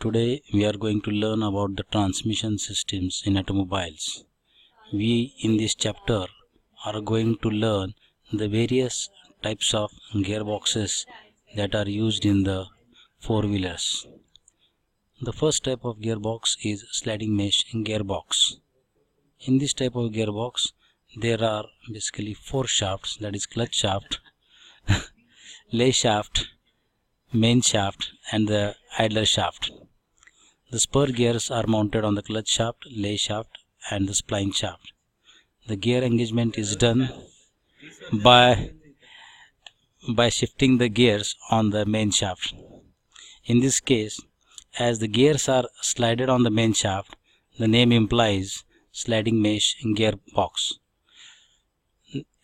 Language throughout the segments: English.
Today we are going to learn about the transmission systems in automobiles. We in this chapter are going to learn the various types of gearboxes that are used in the four-wheelers. The first type of gearbox is sliding mesh gearbox. In this type of gearbox there are basically four shafts, that is clutch shaft, lay shaft, main shaft and the idler shaft. The spur gears are mounted on the clutch shaft, lay shaft and the spline shaft. The gear engagement is done by shifting the gears on the main shaft. In this case, as the gears are slided on the main shaft, the name implies sliding mesh gearbox.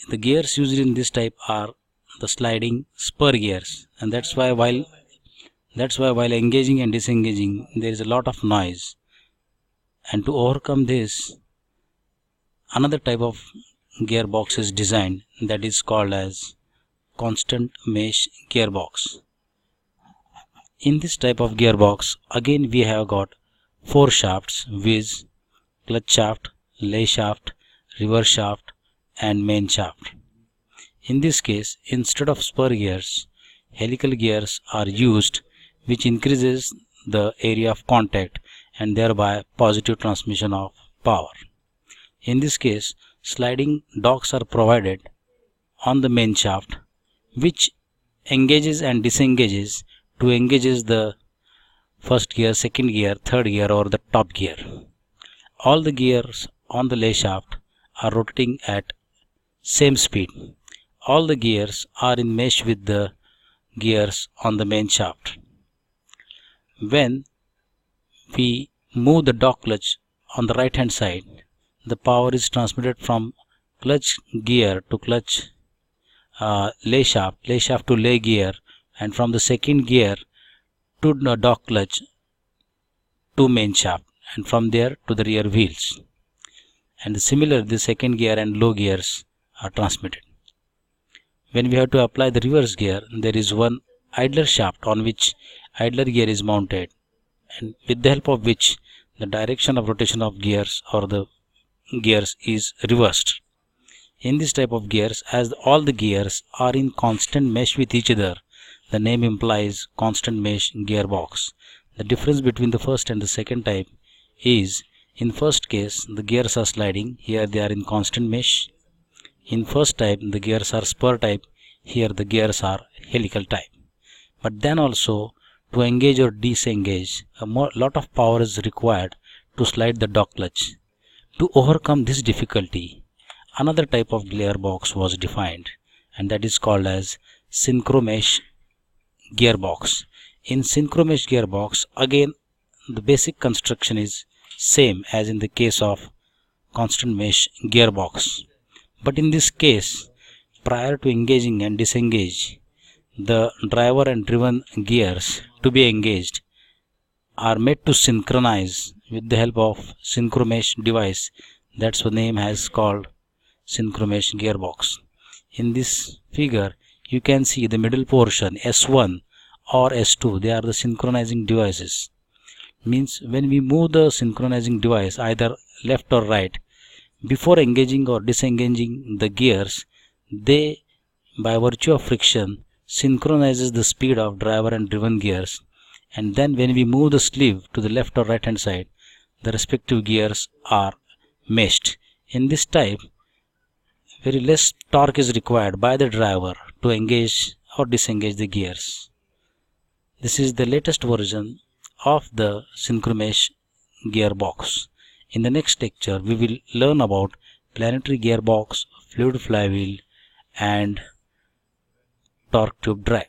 The gears used in this type are the sliding spur gears, and that's why while engaging and disengaging there is a lot of noise. And to overcome this, another type of gearbox is designed, that is called as constant mesh gearbox. In this type of gearbox, again we have got four shafts, viz, clutch shaft, lay shaft, reverse shaft and main shaft. In this case, instead of spur gears, helical gears are used, which increases the area of contact and thereby positive transmission of power. In this case, sliding docks are provided on the main shaft, which engages and disengages to engages the first gear, second gear, third gear or the top gear. All the gears on the lay shaft are rotating at same speed. All the gears are in mesh with the gears on the main shaft. When we move the dog clutch on the right hand side, the power is transmitted from clutch gear to clutch lay shaft to lay gear, and from the second gear to the dog clutch to main shaft, and from there to the rear wheels. And similarly, the second gear and low gears are transmitted. When we have to apply the reverse gear, there is one idler shaft on which idler gear is mounted, and with the help of which the direction of rotation of gears or the gears is reversed. In this type of gears, as all the gears are in constant mesh with each other, the name implies constant mesh gearbox. The difference between the first and the second type is, in first case the gears are sliding, here they are in constant mesh. In first type the gears are spur type, here the gears are helical type. But then also, to engage or disengage, lot of power is required to slide the dog clutch. To overcome this difficulty, another type of gearbox was defined, and that is called as synchromesh gearbox. In synchromesh gearbox, again the basic construction is same as in the case of constant mesh gearbox. But in this case, prior to engaging and disengage, the driver and driven gears to be engaged are made to synchronize with the help of synchromesh device. That's the name has called synchromesh gearbox. In this figure, you can see the middle portion S1 or S2. They are the synchronizing devices. Means when we move the synchronizing device either left or right, before engaging or disengaging the gears, they, by virtue of friction, synchronizes the speed of driver and driven gears, and then when we move the sleeve to the left or right hand side, the respective gears are meshed. In this type, very less torque is required by the driver to engage or disengage the gears. This is the latest version of the synchromesh gearbox. In the next lecture, we will learn about planetary gearbox, fluid flywheel and torque tube drive.